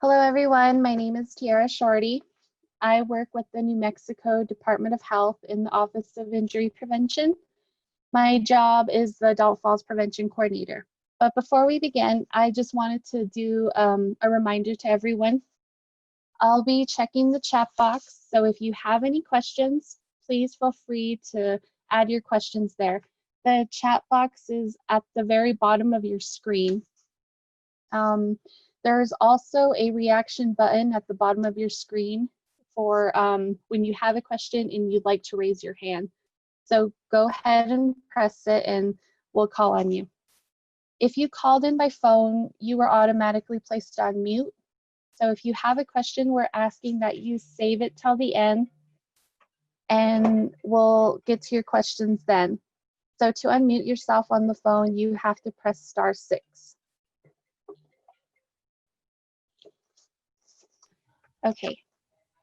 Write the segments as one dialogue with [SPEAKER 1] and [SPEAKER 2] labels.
[SPEAKER 1] Hello, everyone. My name is Tiara Shorty. I work with the New Mexico Department of Health in the Office of Injury Prevention. My job is the Adult Falls Prevention Coordinator. But before we begin, I just wanted to do a reminder to everyone. I'll be checking the chat box, so if you have any questions, please feel free to add your questions there. The chat box is at the very bottom of your screen. There's also a reaction button at the bottom of your screen for when you have a question and you'd like to raise your hand. So go ahead and press it and we'll call on you. If you called in by phone, you were automatically placed on mute. So if you have a question, we're asking that you save it till the end and we'll get to your questions then. So to unmute yourself on the phone, you have to press *6. Okay,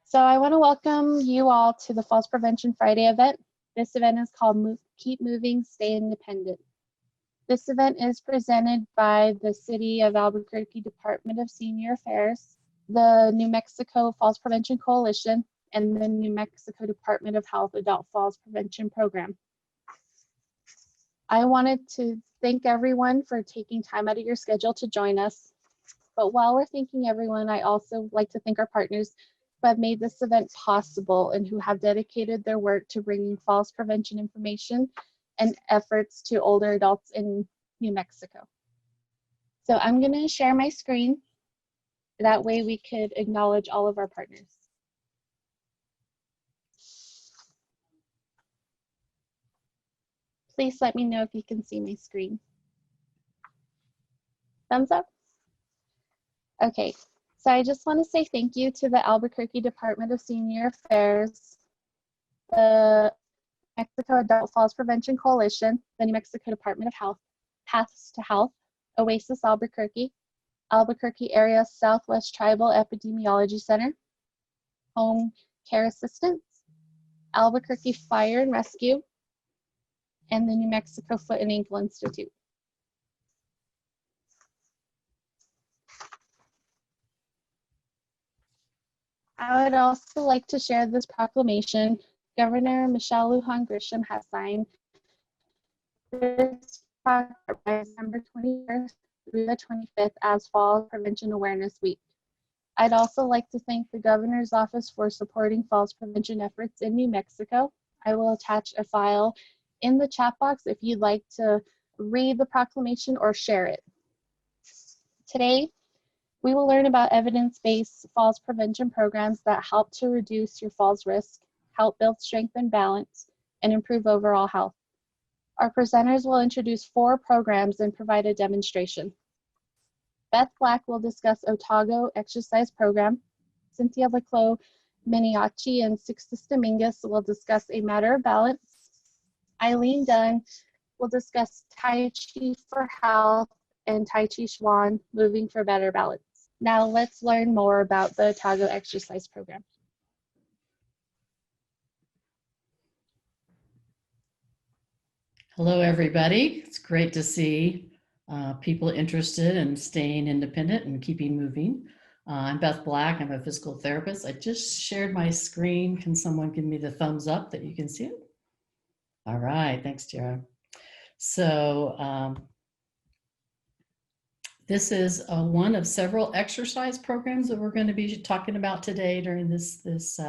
[SPEAKER 1] so I want to welcome you all to the Falls Prevention Friday event. This event is called Keep Moving, Stay Independent. This event is presented by the City of Albuquerque Department of Senior Affairs, the New Mexico Falls Prevention Coalition, and the New Mexico Department of Health Adult Falls Prevention Program. I wanted to thank everyone for taking time out of your schedule to join us. But while we're thanking everyone, I also like to thank our partners who have made this event possible and who have dedicated their work to bringing falls prevention information and efforts to older adults in New Mexico. So I'm going to share my screen. That way we could acknowledge all of our partners. Please let me know if you can see my screen. Thumbs up? Okay, so I just want to say thank you to the Albuquerque Department of Senior Affairs, the Mexico Adult Falls Prevention Coalition, the New Mexico Department of Health, Paths to Health, Oasis Albuquerque, Albuquerque Area Southwest Tribal Epidemiology Center, Home Care Assistance, Albuquerque Fire and Rescue, and the New Mexico Foot and Ankle Institute. I would also like to share this proclamation. Governor Michelle Lujan Grisham has signed this proclamation by December 21st through the 25th as Falls Prevention Awareness Week. I'd also like to thank the Governor's Office for supporting falls prevention efforts in New Mexico. I will attach a file in the chat box if you'd like to read the proclamation or share it. Today, we will learn about evidence-based falls prevention programs that help to reduce your falls risk, help build strength and balance, and improve overall health. Our presenters will introduce 4 programs and provide a demonstration. Beth Black will discuss Otago exercise program. Cynthia Miniachi and Sixtus Dominguez will discuss a matter of balance. Eileen Dunn will discuss Tai Chi for health and Tai Chi Quan, moving for better balance. Now let's learn more about the Otago exercise program.
[SPEAKER 2] Hello, everybody. It's great to see people interested in staying independent and keeping moving. I'm Beth Black. I'm a physical therapist. I just shared my screen. Can someone give me the thumbs up that you can see it? All right. Thanks, Tara. So this is one of several exercise programs that we're going to be talking about today during this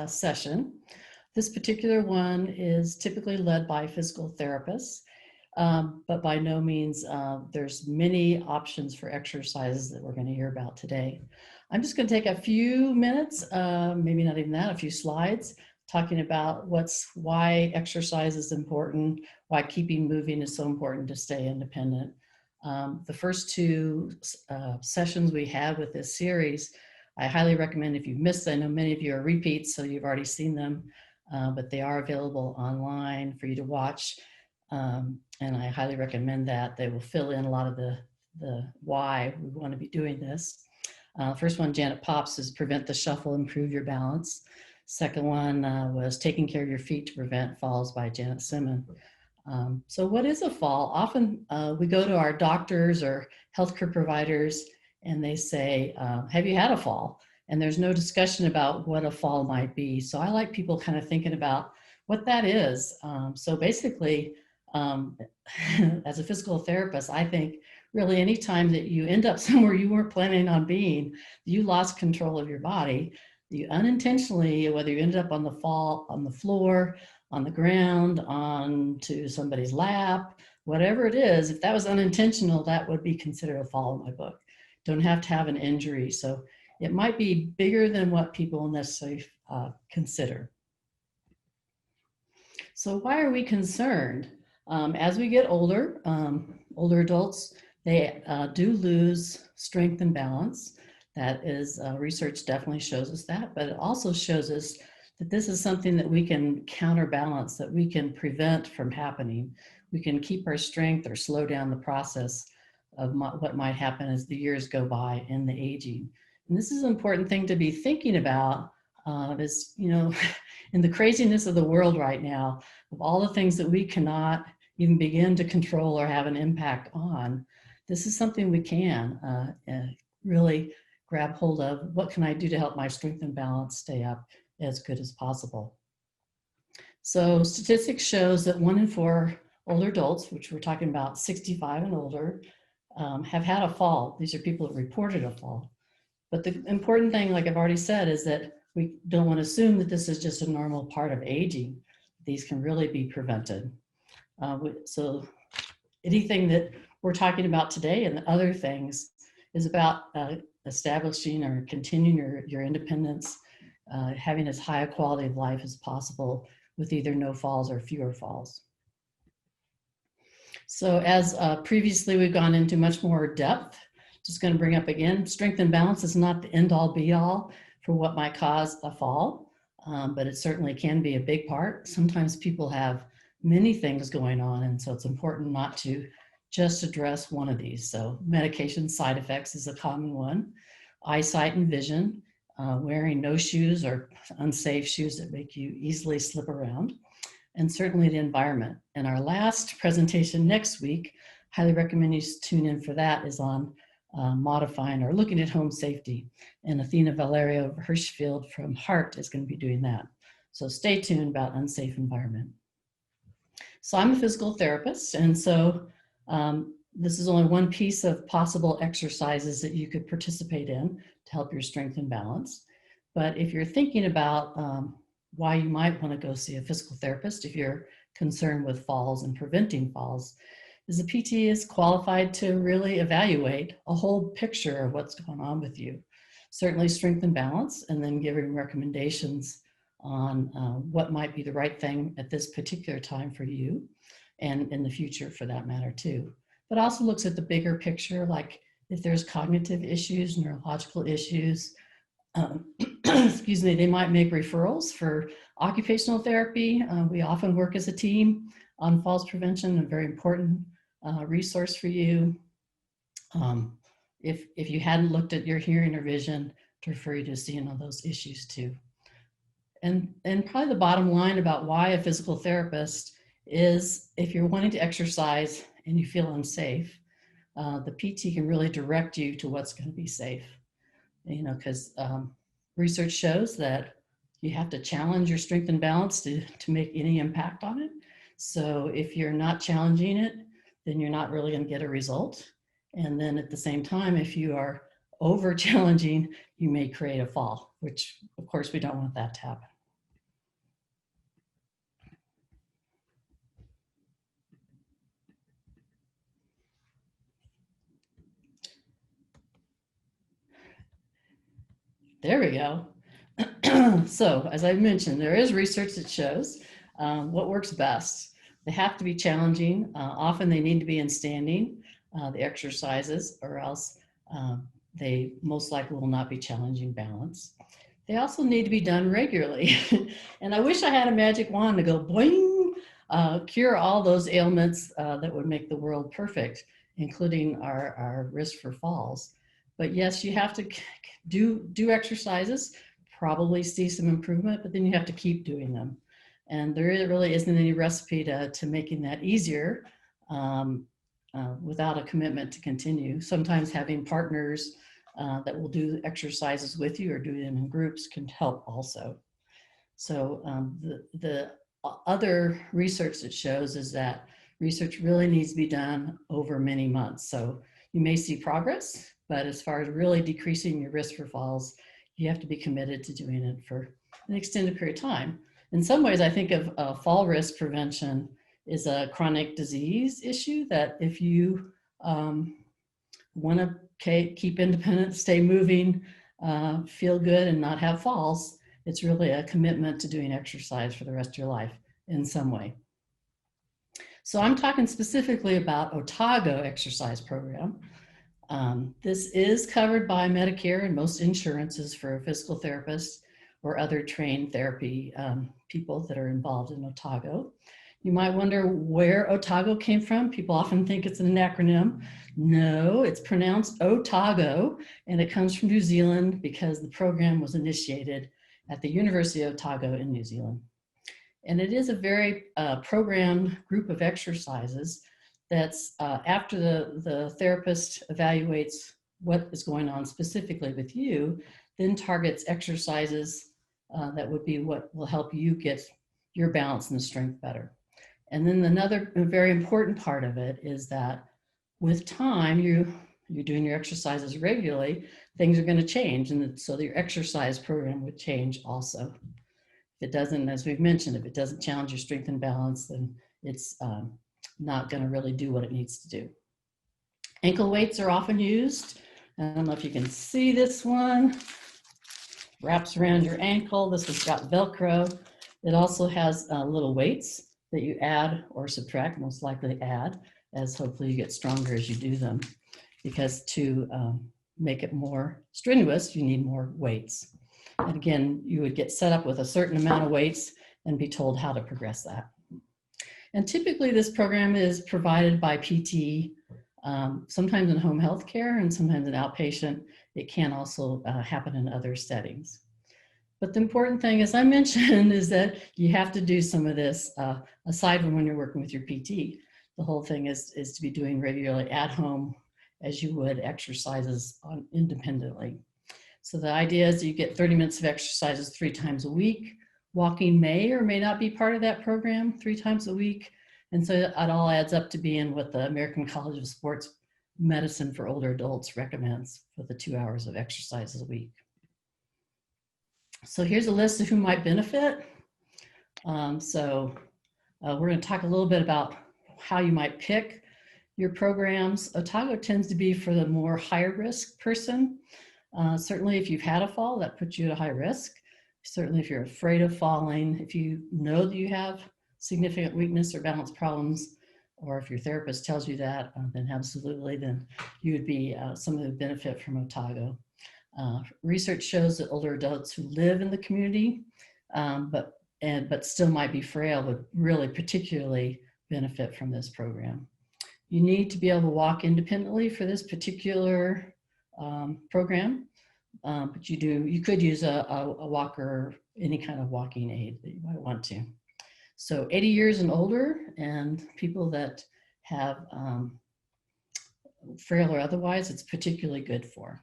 [SPEAKER 2] session. This particular one is typically led by physical therapists, but by no means there's many options for exercises that we're going to hear about today. I'm just going to take a few minutes, maybe not even that, a few slides, talking about why exercise is important, why keeping moving is so important to stay independent. The first 2 sessions we had with this series, I highly recommend if you've missed. I know many of you are repeats, so you've already seen them, but they are available online for you to watch, and I highly recommend that. They will fill in a lot of the why we want to be doing this. First one, Janet Pops, is Prevent the Shuffle, Improve Your Balance. Second one was Taking Care of Your Feet to Prevent Falls by Janet Simon. So what is a fall? Often we go to our doctors or healthcare providers and they say, have you had a fall? And there's no discussion about what a fall might be. So I like people kind of thinking about what that is. So basically, as a physical therapist, I think really anytime that you end up somewhere you weren't planning on being, you lost control of your body, you unintentionally, whether you ended up on the floor, on the ground, onto somebody's lap, whatever it is, if that was unintentional, that would be considered a fall in my book. Don't have to have an injury. So it might be bigger than what people necessarily consider. So why are we concerned? As we get older, older adults, they do lose strength and balance. That is, research definitely shows us that, but it also shows us that this is something that we can counterbalance, that we can prevent from happening. We can keep our strength or slow down the process of what might happen as the years go by in the aging. And this is an important thing to be thinking about is, you know, in the craziness of the world right now, of all the things that we cannot even begin to control or have an impact on, this is something we can really grab hold of. What can I do to help my strength and balance stay up as good as possible? So statistics shows that 1 in 4 older adults, which we're talking about 65 and older, have had a fall. These are people that reported a fall. But the important thing, like I've already said, is that we don't want to assume that this is just a normal part of aging. These can really be prevented. So anything that we're talking about today and the other things is about establishing or continuing your independence, having as high a quality of life as possible with either no falls or fewer falls. So as previously we've gone into much more depth, just going to bring up again, strength and balance is not the end all be all for what might cause a fall, but it certainly can be a big part. Sometimes people have many things going on, and so it's important not to just address one of these. So medication side effects is a common one. Eyesight and vision, wearing no shoes or unsafe shoes that make you easily slip around, and certainly the environment. And our last presentation next week, highly recommend you tune in for that, is on modifying or looking at home safety. And Athena Valerio Hirschfield from Heart is going to be doing that. So stay tuned about unsafe environment. So I'm a physical therapist, and so this is only one piece of possible exercises that you could participate in to help your strength and balance. But if you're thinking about why you might want to go see a physical therapist, if you're concerned with falls and preventing falls, is the PT is qualified to really evaluate a whole picture of what's going on with you. Certainly strength and balance, and then giving recommendations on what might be the right thing at this particular time for you, and in the future for that matter too. But also looks at the bigger picture, like if there's cognitive issues, neurological issues, excuse me, they might make referrals for occupational therapy. We often work as a team on falls prevention, a very important resource for you. If you hadn't looked at your hearing or vision, to refer you to seeing all those issues too. And probably the bottom line about why a physical therapist is, if you're wanting to exercise and you feel unsafe, the PT can really direct you to what's going to be safe. You know, because research shows that you have to challenge your strength and balance to make any impact on it. So if you're not challenging it, then you're not really going to get a result. And then at the same time, if you are over challenging, you may create a fall, which of course we don't want that to happen. There we go. So as I mentioned, there is research that shows what works best. They have to be challenging. Often they need to be in standing, the exercises, or else they most likely will not be challenging balance. They also need to be done regularly. And I wish I had a magic wand to go boing, cure all those ailments that would make the world perfect, including our risk for falls. But yes, you have to do exercises, probably see some improvement, but then you have to keep doing them. And there really isn't any recipe to making that easier without a commitment to continue. Sometimes having partners that will do exercises with you or do them in groups can help also. So the other research that shows is that research really needs to be done over many months. So you may see progress, but as far as really decreasing your risk for falls, you have to be committed to doing it for an extended period of time. In some ways, I think of fall risk prevention is a chronic disease issue that if you want to keep independent, stay moving, feel good and not have falls, it's really a commitment to doing exercise for the rest of your life in some way. So I'm talking specifically about Otago exercise program. This is covered by Medicare and most insurances for physical therapists or other trained therapy people that are involved in Otago. You might wonder where Otago came from. People often think it's an acronym. No, it's pronounced Otago, and it comes from New Zealand because the program was initiated at the University of Otago in New Zealand. And it is a very programmed group of exercises that's after the therapist evaluates what is going on specifically with you, then targets exercises that would be what will help you get your balance and strength better. And then another very important part of it is that with time, you're doing your exercises regularly, things are going to change. And so your exercise program would change also. If it doesn't, as we've mentioned, if it doesn't challenge your strength and balance, then it's not going to really do what it needs to do. Ankle weights are often used. I don't know if you can see this one. Wraps around your ankle. This has got Velcro. It also has little weights that you add or subtract, most likely add, as hopefully you get stronger as you do them. Because to make it more strenuous, you need more weights. And again, you would get set up with a certain amount of weights and be told how to progress that. And typically this program is provided by PT, sometimes in home health care and sometimes in outpatient. It can also happen in other settings. But the important thing, as I mentioned, is that you have to do some of this aside from when you're working with your PT. The whole thing is to be doing regularly at home as you would exercises independently. So the idea is you get 30 minutes of exercises 3 times a week. Walking may or may not be part of that program 3 times a week. And so it all adds up to being what the American College of Sports Medicine for Older Adults recommends for the 2 hours of exercises a week. So here's a list of who might benefit. We're going to talk a little bit about how you might pick your programs. Otago tends to be for the more higher risk person. Certainly if you've had a fall, that puts you at a high risk. Certainly if you're afraid of falling, if you know that you have significant weakness or balance problems, or if your therapist tells you that, then absolutely, then you would be someone who would benefit from Otago. Research shows that older adults who live in the community, but still might be frail, would really particularly benefit from this program. You need to be able to walk independently for this particular program, but you could use a walker or any kind of walking aid that you might want to. So 80 years and older, and people that have frail or otherwise, it's particularly good for.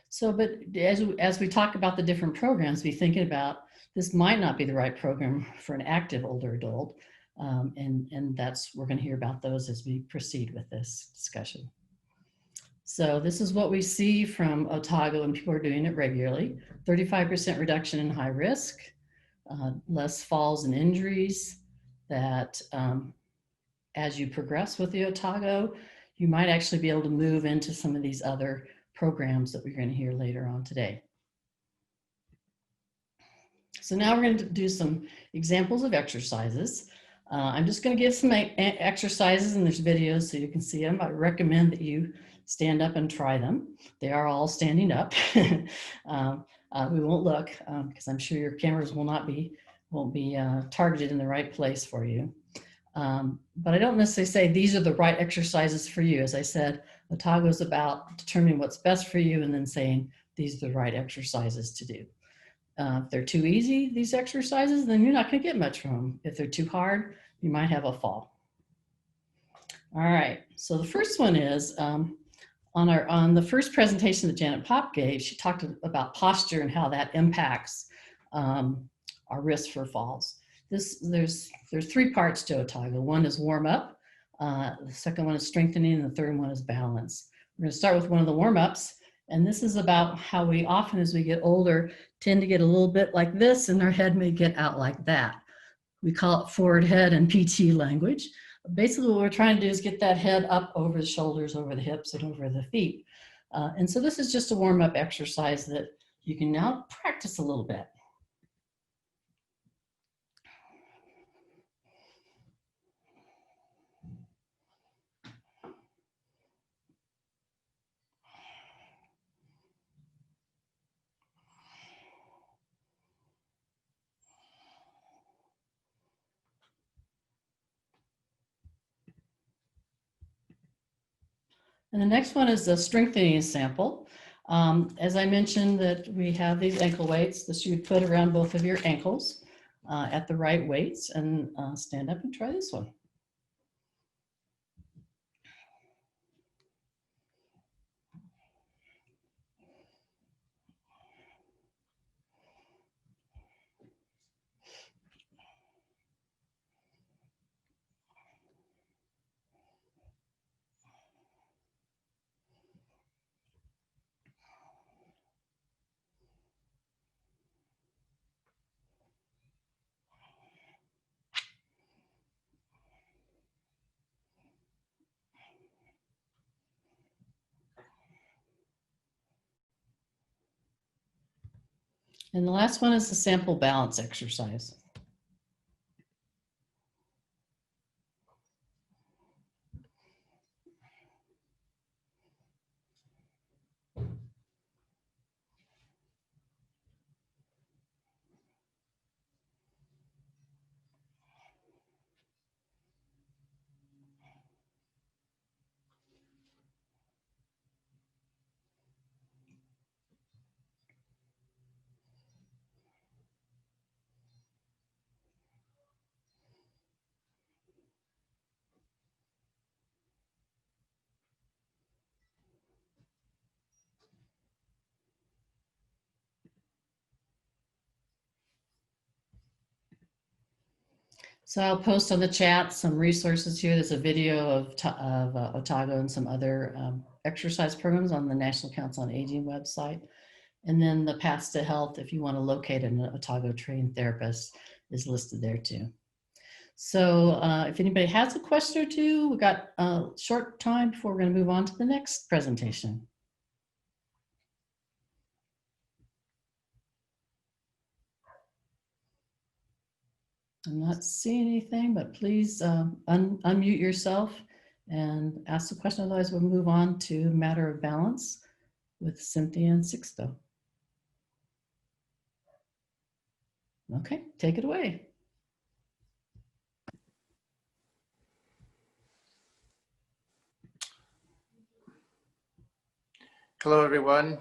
[SPEAKER 2] So, but as we talk about the different programs, be thinking about this might not be the right program for an active older adult, and we're going to hear about those as we proceed with this discussion. So this is what we see from Otago, and people are doing it regularly. 35% reduction in high risk, less falls and injuries. That as you progress with the Otago, you might actually be able to move into some of these other programs that we're going to hear later on today. So now we're going to do some examples of exercises. I'm just going to give some exercises, and there's videos so you can see them. I recommend that you stand up and try them. They are all standing up. We won't look because I'm sure your cameras won't be targeted in the right place for you. But I don't necessarily say these are the right exercises for you. As I said, Otago is about determining what's best for you and then saying these are the right exercises to do. If they're too easy, these exercises, then you're not going to get much from them. If they're too hard, you might have a fall. All right, so the first one is on On the first presentation that Janet Pop gave, she talked about posture and how that impacts our risk for falls. There's 3 parts to Otago. One is warm up, the second one is strengthening, and the third one is balance. We're going to start with one of the warm ups, and this is about how we often, as we get older, tend to get a little bit like this, and our head may get out like that. We call it forward head in PT language. Basically, what we're trying to do is get that head up over the shoulders, over the hips, and over the feet. And so this is just a warm-up exercise that you can now practice a little bit. And the next one is the strengthening sample. As I mentioned, that we have these ankle weights that you would put around both of your ankles at the right weights, and stand up and try this one. And the last one is the sample balance exercise. So I'll post on the chat some resources here. There's a video of Otago and some other exercise programs on the National Council on Aging website. And then the Paths to Health, if you want to locate an Otago trained therapist, is listed there too. So if anybody has a question or two, we've got a short time before we're going to move on to the next presentation. I'm not seeing anything, but please unmute yourself and ask the question. Otherwise, we'll move on to Matter of Balance with Cynthia and Sixto. Okay, take it away.
[SPEAKER 3] Hello, everyone.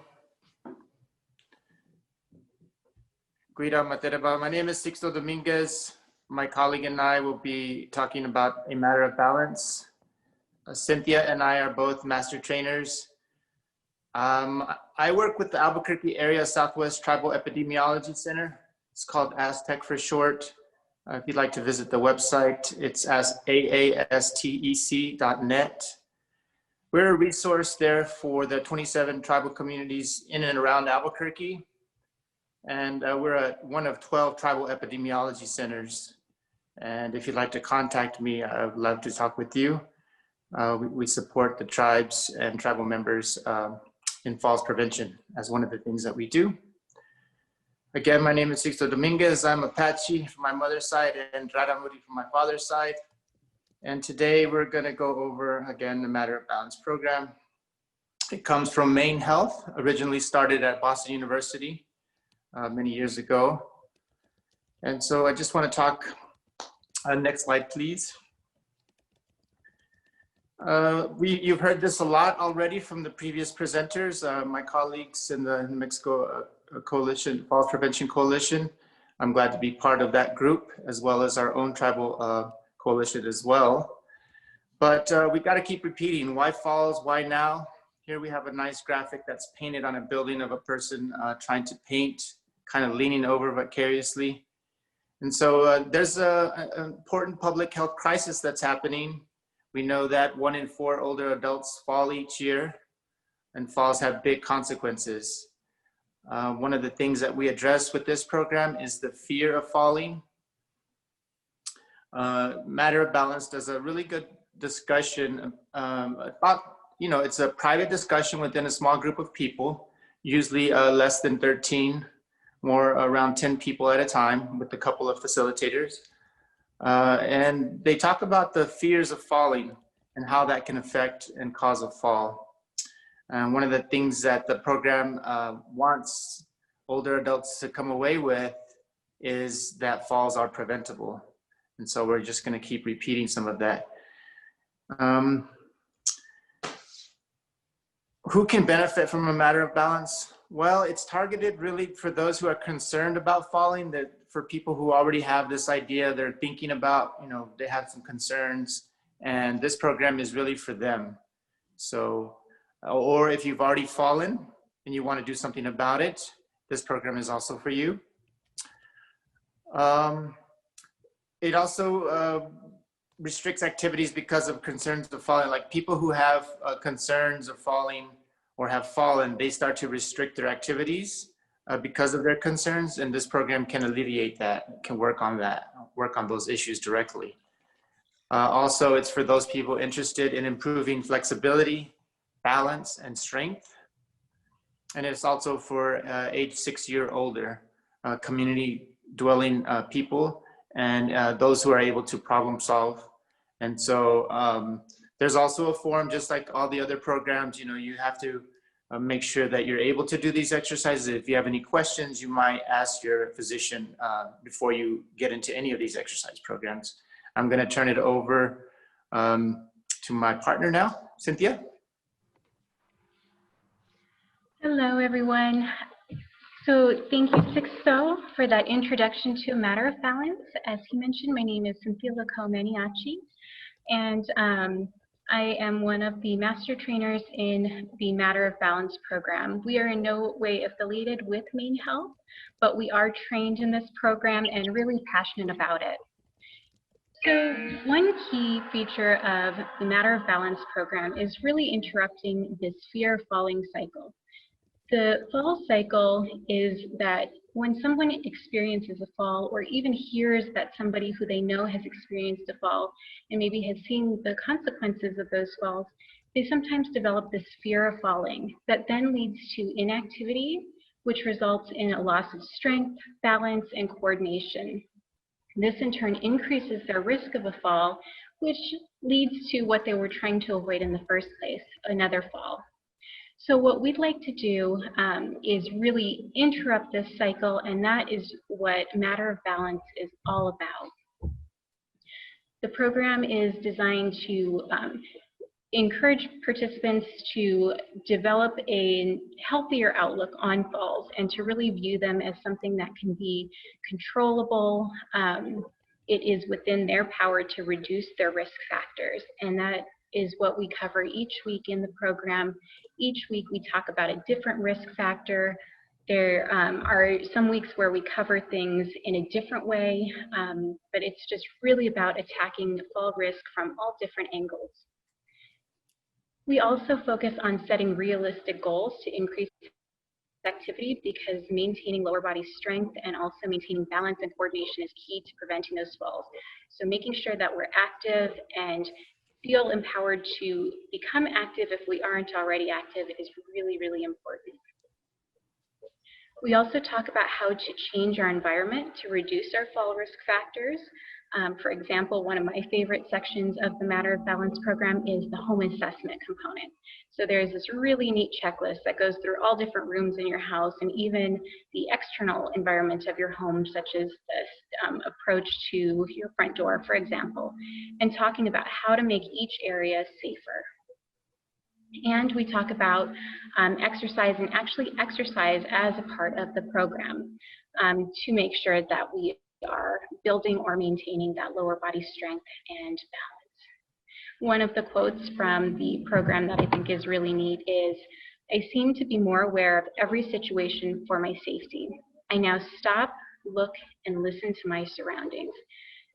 [SPEAKER 3] Guida Matereba. My name is Sixto Dominguez. My colleague and I will be talking about a matter of balance. Cynthia and I are both master trainers. I work with the Albuquerque Area Southwest Tribal Epidemiology Center. It's called AZTEC for short. If you'd like to visit the website, it's aastec.net. We're a resource there for the 27 tribal communities in and around Albuquerque. And we're one of 12 tribal epidemiology centers. And if you'd like to contact me, I would love to talk with you. We support the tribes and tribal members in falls prevention as one of the things that we do. Again, my name is Sixto Dominguez. I'm Apache from my mother's side and Raramuri from my father's side. And today we're going to go over, again, the Matter of Balance program. It comes from Maine Health, originally started at Boston University many years ago. And so I just want to talk, next slide, please. You've heard this a lot already from the previous presenters, my colleagues in the New Mexico Coalition, Falls Prevention Coalition. I'm glad to be part of that group, as well as our own tribal coalition as well. But we got to keep repeating, why falls, why now? Here we have a nice graphic that's painted on a building of a person trying to paint, kind of leaning over vicariously. And so there's an important public health crisis that's happening. We know that 1 in 4 older adults fall each year, and falls have big consequences. One of the things that we address with this program is the fear of falling. Matter of Balance does a really good discussion about, it's a private discussion within a small group of people, usually less than 13, more around 10 people at a time with a couple of facilitators. And they talk about the fears of falling and how that can affect and cause a fall. And one of the things that the program wants older adults to come away with is that falls are preventable. And so we're just going to keep repeating some of that. Who can benefit from a Matter of Balance? Well, it's targeted really for those who are concerned about falling, that for people who already have this idea, they're thinking about, they have some concerns, and this program is really for them. So, or if you've already fallen and you want to do something about it, this program is also for you. It also restricts activities because of concerns of falling. Like people who have concerns of falling or have fallen, they start to restrict their activities because of their concerns, and this program can alleviate that, can work on that, work on those issues directly. Also, it's for those people interested in improving flexibility, balance, and strength. And it's also for age 6 year older, community dwelling people, and those who are able to problem solve. And so there's also a form, just like all the other programs, you have to make sure that you're able to do these exercises. If you have any questions, you might ask your physician before you get into any of these exercise programs. I'm going to turn it over to my partner now, Cynthia.
[SPEAKER 4] Hello, everyone. So thank you, Sixto, for that introduction to Matter of Balance. As he mentioned, my name is Cynthia Lacomaniachi, and I am one of the master trainers in the Matter of Balance program. We are in no way affiliated with Maine Health, but we are trained in this program and really passionate about it. So one key feature of the Matter of Balance program is really interrupting this fear of falling cycle. The fall cycle is that when someone experiences a fall, or even hears that somebody who they know has experienced a fall and maybe has seen the consequences of those falls, they sometimes develop this fear of falling that then leads to inactivity, which results in a loss of strength, balance, and coordination. This in turn increases their risk of a fall, which leads to what they were trying to avoid in the first place, another fall. So what we'd like to do is really interrupt this cycle, and that is what Matter of Balance is all about. The program is designed to encourage participants to develop a healthier outlook on falls and to really view them as something that can be controllable. It is within their power to reduce their risk factors, and that is what we cover each week in the program. Each week we talk about a different risk factor. There are some weeks where we cover things in a different way, but it's just really about attacking fall risk from all different angles. We also focus on setting realistic goals to increase activity, because maintaining lower body strength and also maintaining balance and coordination is key to preventing those falls. So making sure that we're active and feel empowered to become active if we aren't already active is really, really important. We also talk about how to change our environment to reduce our fall risk factors. For example, one of my favorite sections of the Matter of Balance program is the home assessment component. So there's this really neat checklist that goes through all different rooms in your house and even the external environment of your home, such as this approach to your front door, for example, and talking about how to make each area safer. And we talk about exercise, and actually exercise as a part of the program to make sure that we are building or maintaining that lower body strength and balance. One of the quotes from the program that I think is really neat is, "I seem to be more aware of every situation for my safety. I now stop, look, and listen to my surroundings."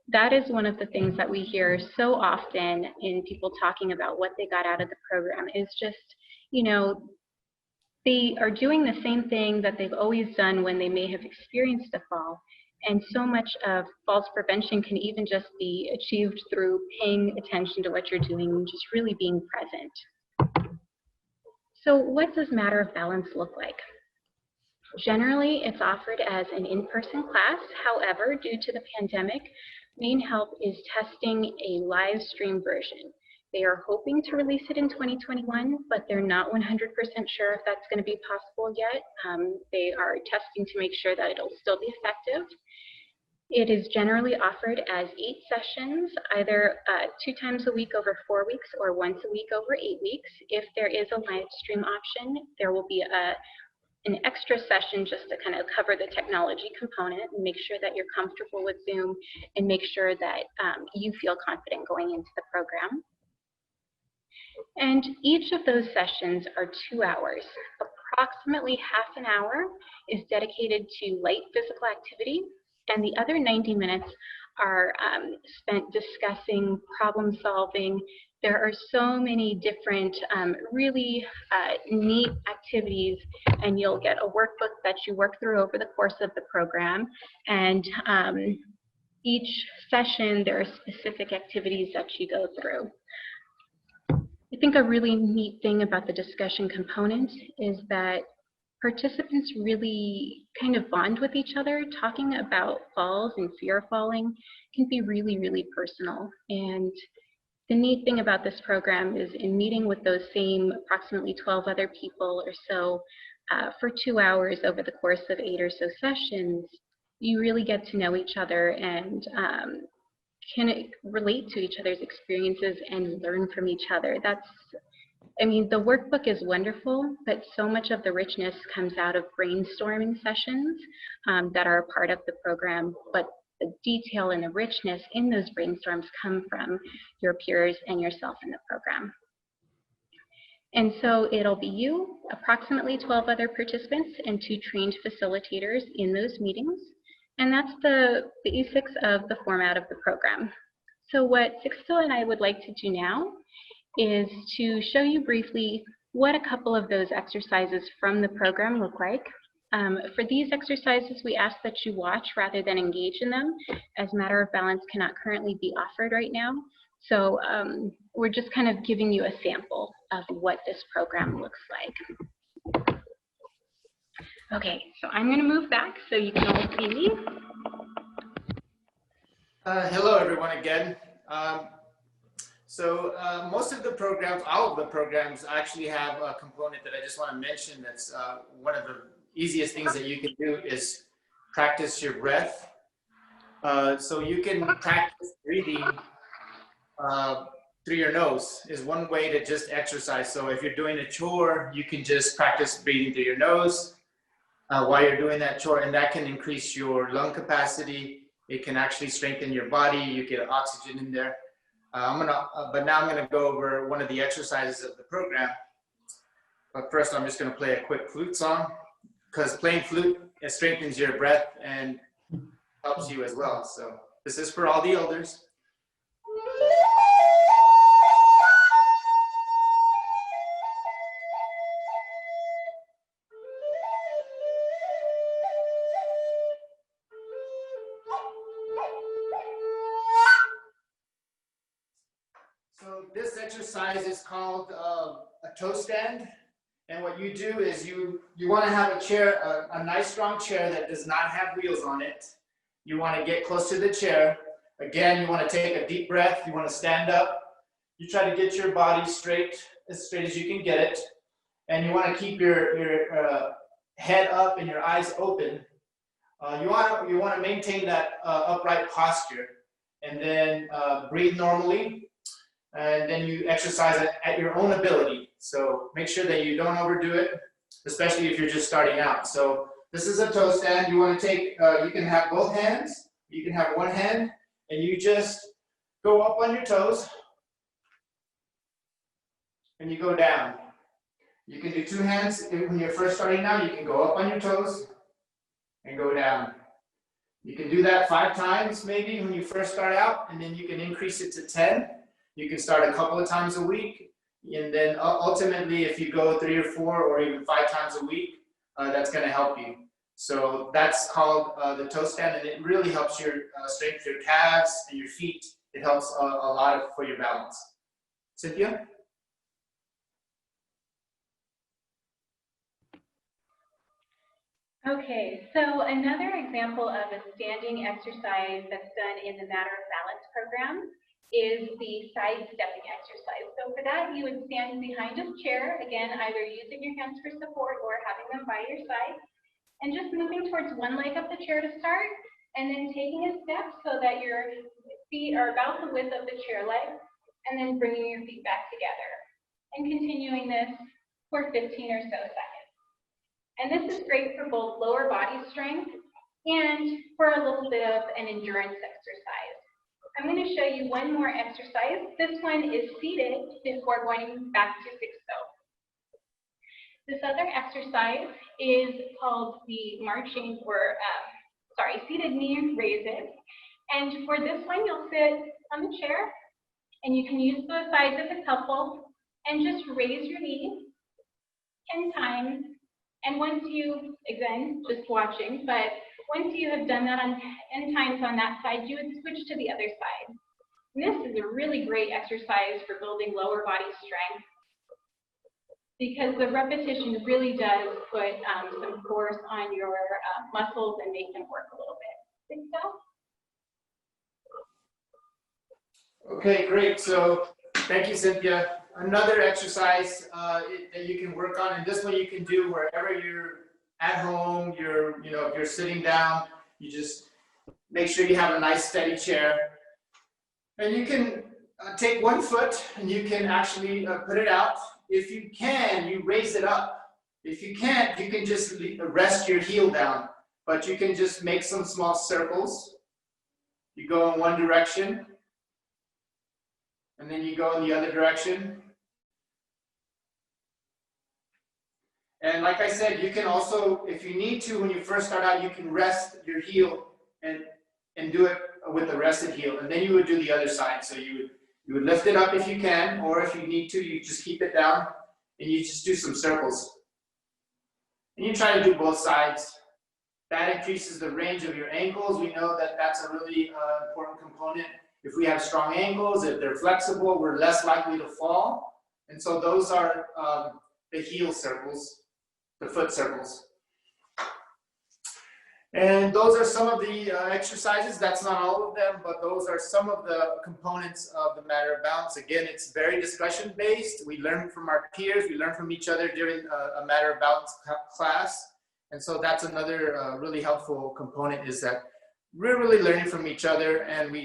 [SPEAKER 4] That is one of the things that we hear so often in people talking about what they got out of the program, is just, you know, they are doing the same thing that they've always done when they may have experienced a fall. And so much of falls prevention can even just be achieved through paying attention to what you're doing and just really being present. So what does Matter of Balance look like? Generally, it's offered as an in-person class. However, due to the pandemic, Maine Health is testing a live stream version. They are hoping to release it in 2021, but they're not 100% sure if that's going to be possible yet. They are testing to make sure that it'll still be effective. It is generally offered as 8 sessions, either 2 times a week over 4 weeks or once a week over 8 weeks. If there is a live stream option, there will be an extra session just to kind of cover the technology component and make sure that you're comfortable with Zoom and make sure that you feel confident going into the program. And each of those sessions are 2 hours. Approximately half an hour is dedicated to light physical activity, and the other 90 minutes are spent discussing, problem solving. There are so many different really neat activities, and you'll get a workbook that you work through over the course of the program. And each session, there are specific activities that you go through. I think a really neat thing about the discussion component is that participants really kind of bond with each other. Talking about falls and fear of falling can be really, really personal. And the neat thing about this program is, in meeting with those same approximately 12 other people or so for 2 hours over the course of 8 or so sessions, you really get to know each other and can relate to each other's experiences and learn from each other. I mean, the workbook is wonderful, but so much of the richness comes out of brainstorming sessions that are a part of the program, but the detail and the richness in those brainstorms come from your peers and yourself in the program. And so it'll be you, approximately 12 other participants, and 2 trained facilitators in those meetings. And that's the basics of the format of the program. So what Sixto and I would like to do now is to show you briefly what a couple of those exercises from the program look like. For these exercises, we ask that you watch rather than engage in them, as Matter of Balance cannot currently be offered right now. So we're just kind of giving you a sample of what this program looks like. Okay, so I'm going to move back so you can all see me.
[SPEAKER 3] Hello, everyone, again. Most of the programs, all of the programs actually have a component that I just want to mention. That's one of the easiest things that you can do is practice your breath. So you can practice breathing through your nose is one way to just exercise. So if you're doing a chore, you can just practice breathing through your nose while you're doing that chore, and that can increase your lung capacity. It can actually strengthen your body. You get oxygen in there. But now I'm gonna go over one of the exercises of the program. But first, I'm just gonna play a quick flute song, because playing flute, it strengthens your breath and helps you as well. So this is for all the elders. So this exercise is called a toe stand. And what you do is you want to have a chair, a nice strong chair that does not have wheels on it. You want to get close to the chair. Again, you want to take a deep breath. You want to stand up. You try to get your body straight as you can get it. And you want to keep your head up and your eyes open. You want to maintain that upright posture. And then breathe normally. And then you exercise it at your own ability. So make sure that you don't overdo it, especially if you're just starting out. So this is a toe stand. You want to take, you can have both hands, you can have one hand, and you just go up on your toes. and you go down. You can do 2 hands when you're first starting out. You can go up on your toes and go down. You can do that 5 times maybe when you first start out, and then you can increase it to 10. You can start a couple of times a week, and then ultimately if you go 3 or 4 or even 5 times a week, that's going to help you. So that's called the toe stand, and it really helps your strength, your calves and your feet. It helps a lot for your balance. Cynthia?
[SPEAKER 4] Okay, so another example of a standing exercise that's done in the Matter of Balance program is the side stepping exercise. So for that, you would stand behind a chair, again, either using your hands for support or having them by your side, and just moving towards one leg of the chair to start, and then taking a step so that your feet are about the width of the chair leg, and then bringing your feet back together, and continuing this for 15 or so seconds. And this is great for both lower body strength and for a little bit of an endurance exercise. I'm going to show you one more exercise. This one is seated before going back to 6-0. This other exercise is called the marching or, seated knee raises. And for this one, you'll sit on the chair and you can use both sides if it's helpful and just raise your knee 10 times. And once you, again, just watching, but once you have done that 10 times on that side, you would switch to the other side. And this is a really great exercise for building lower body strength because the repetition really does put some force on your muscles and make them work a little bit. Think so?
[SPEAKER 3] Okay, great. So thank you, Cynthia. Another exercise that you can work on, and this one you can do wherever you're at home, if you're sitting down, you just make sure you have a nice steady chair. And you can take one foot and you can actually put it out. If you can, you raise it up. If you can't, you can just rest your heel down, but you can just make some small circles. You go in one direction, and then you go in the other direction. And like I said, you can also, if you need to, when you first start out, you can rest your heel and do it with the rested heel. And then you would do the other side. So you would lift it up if you can, or if you need to, you just keep it down and you just do some circles. And you try to do both sides. That increases the range of your ankles. We know that that's a really important component. If we have strong ankles, if they're flexible, we're less likely to fall. And so those are the heel circles, the foot circles. And those are some of the exercises. That's not all of them, but those are some of the components of the Matter of Balance. Again, it's very discussion based. We learn from our peers. We learn from each other during a Matter of Balance class. And so that's another really helpful component, is that we're really learning from each other, and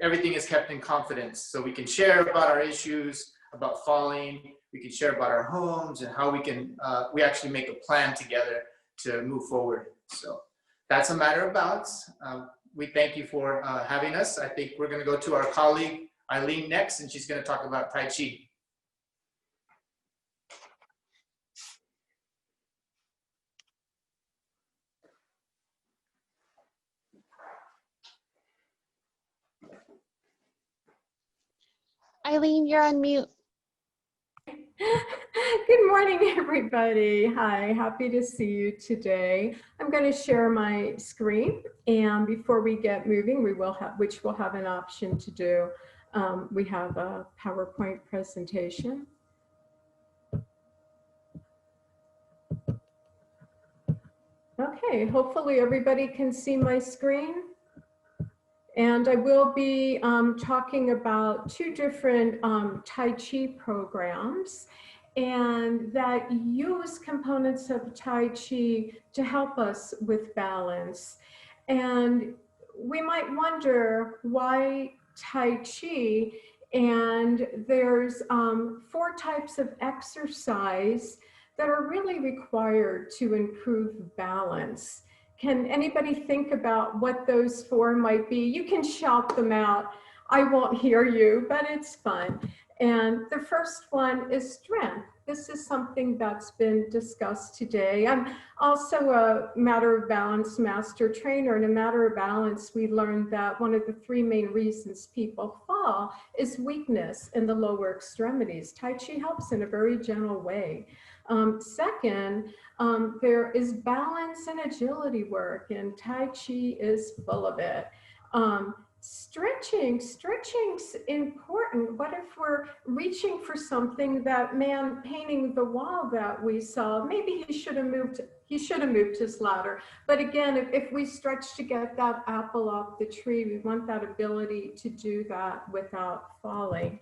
[SPEAKER 3] everything is kept in confidence. So we can share about our issues, about falling. We can share about our homes and how we actually make a plan together to move forward. So that's a Matter of Balance. We thank you for having us. I think we're going to go to our colleague Eileen next, and she's going to talk about Tai Chi.
[SPEAKER 1] Eileen, you're on mute.
[SPEAKER 5] Good morning, everybody. Hi, happy to see you today. I'm going to share my screen, and before we get moving, which we'll have an option to do, we have a PowerPoint presentation. Okay, hopefully everybody can see my screen. And I will be talking about 2 different Tai Chi programs, and that use components of Tai Chi to help us with balance. And we might wonder why Tai Chi, and there's 4 types of exercise that are really required to improve balance. Can anybody think about what those 4 might be? You can shout them out. I won't hear you, but it's fun. And the first one is strength. This is something that's been discussed today. I'm also a Matter of Balance master trainer. In a Matter of Balance, we learned that one of the 3 main reasons people fall is weakness in the lower extremities. Tai Chi helps in a very gentle way. Second, there is balance and agility work, and Tai Chi is full of it. Stretching's important. What if we're reaching for something? That man painting the wall that we saw, maybe he should have moved his ladder. But again, if we stretch to get that apple off the tree, we want that ability to do that without falling.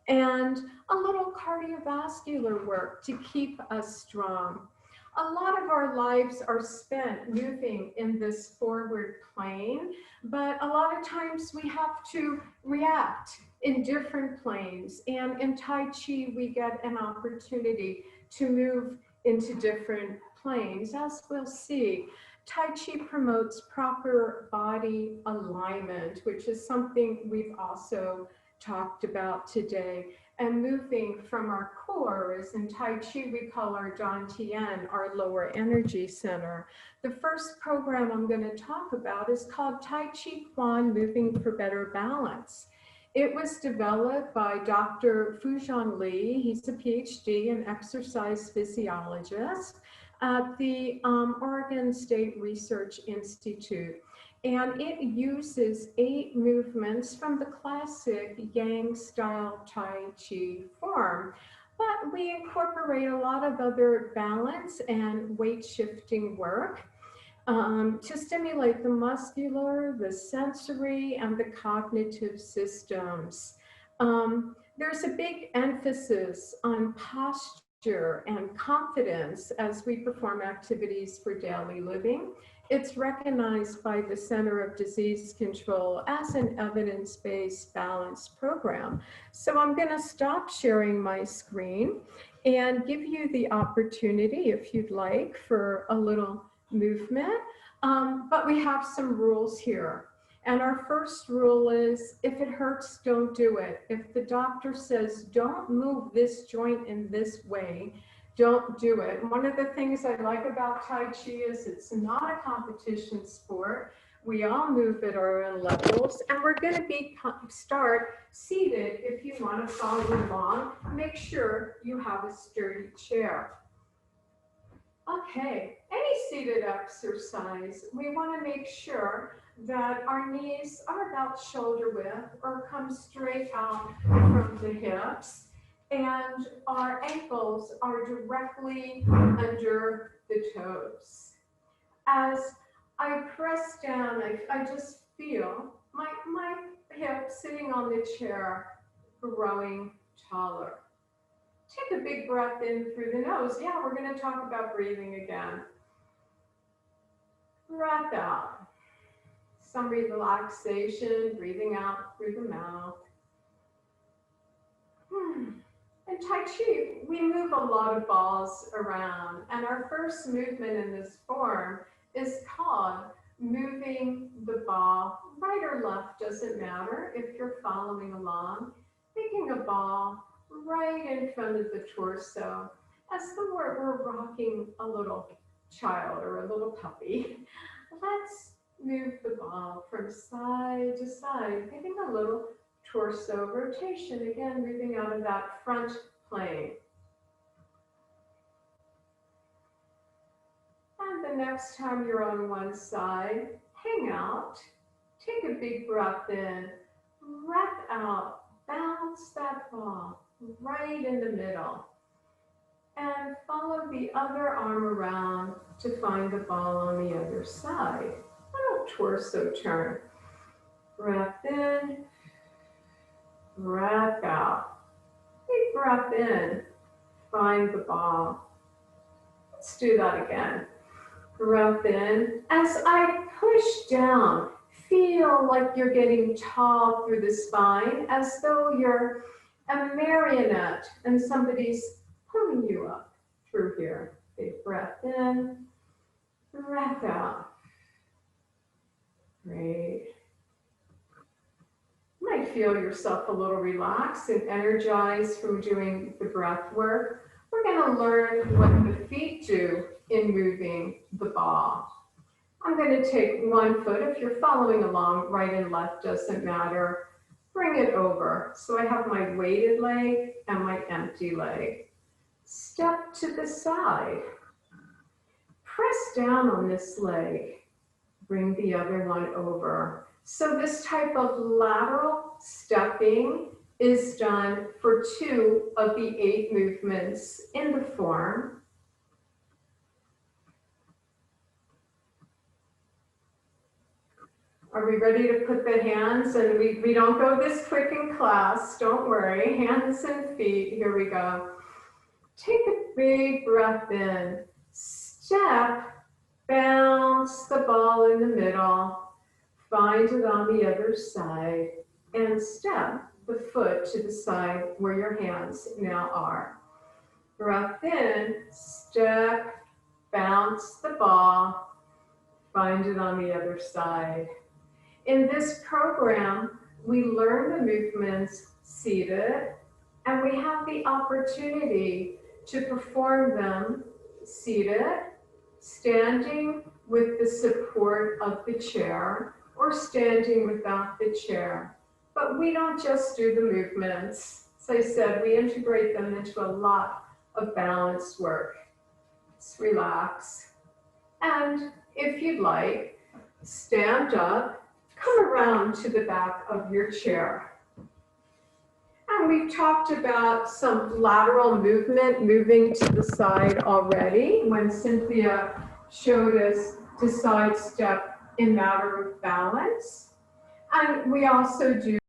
[SPEAKER 5] And a little cardiovascular work to keep us strong. A lot of our lives are spent moving in this forward plane, but a lot of times we have to react in different planes. And in Tai Chi, we get an opportunity to move into different planes. As we'll see, Tai Chi promotes proper body alignment, which is something we've also talked about today. And moving from our core, as in Tai Chi, we call our Dantian, our lower energy center. The first program I'm going to talk about is called Tai Chi Quan, Moving for Better Balance. It was developed by Dr. Fujian Li. He's a PhD and exercise physiologist at the Oregon State Research Institute. And it uses 8 movements from the classic Yang style Tai Chi form. But we incorporate a lot of other balance and weight shifting work to stimulate the muscular, the sensory, and the cognitive systems. There's a big emphasis on posture and confidence as we perform activities for daily living. It's recognized by the Center of Disease Control as an evidence-based balance program. So I'm going to stop sharing my screen and give you the opportunity, if you'd like, for a little movement. But we have some rules here. And our first rule is, if it hurts, don't do it. If the doctor says, don't move this joint in this way, don't do it. One of the things I like about Tai Chi is it's not a competition sport. We all move at our own levels, and we're going to start seated. If you want to follow along, make sure you have a sturdy chair. Okay, any seated exercise, we want to make sure that our knees are about shoulder width or come straight out from the hips, and our ankles are directly under the toes. As I press down, I just feel my hips sitting on the chair growing taller. Take a big breath in through the nose. Yeah, we're going to talk about breathing again. Breath out. Some relaxation, breathing out through the mouth. In Tai Chi, we move a lot of balls around, and our first movement in this form is called moving the ball. Right or left doesn't matter if you're following along. Taking a ball right in front of the torso, as though we're rocking a little child or a little puppy. Let's move the ball from side to side, giving a little torso rotation, again, moving out of that front plane. And the next time you're on one side, hang out, take a big breath in, breath out, bounce that ball right in the middle, and follow the other arm around to find the ball on the other side. A little torso turn. Breath in, breath out. Big breath in, find the ball. Let's do that again. Breath in. As I push down, feel like you're getting tall through the spine, as though you're a marionette and somebody's pulling you up through here. Big breath in, breath out. Great. You might feel yourself a little relaxed and energized from doing the breath work, we're going to learn what the feet do in moving the ball. I'm going to take one foot. If you're following along, right and left doesn't matter. Bring it over. So I have my weighted leg and my empty leg. Step to the side. Press down on this leg. Bring the other one over. So this type of lateral stepping is done for 2 of the 8 movements in the form. Are we ready to put the hands? And we don't go this quick in class, don't worry. Hands and feet, here we go. Take a big breath in. Step, bounce the ball in the middle. Find it on the other side. And step the foot to the side where your hands now are. Breath in, step, bounce the ball. Find it on the other side. In this program, we learn the movements seated, and we have the opportunity to perform them seated, standing with the support of the chair, or standing without the chair. But we don't just do the movements. As I said, we integrate them into a lot of balance work. Just relax. And if you'd like, stand up. Come around to the back of your chair. And we've talked about some lateral movement, moving to the side already, when Cynthia showed us to sidestep in matter of balance. And we also do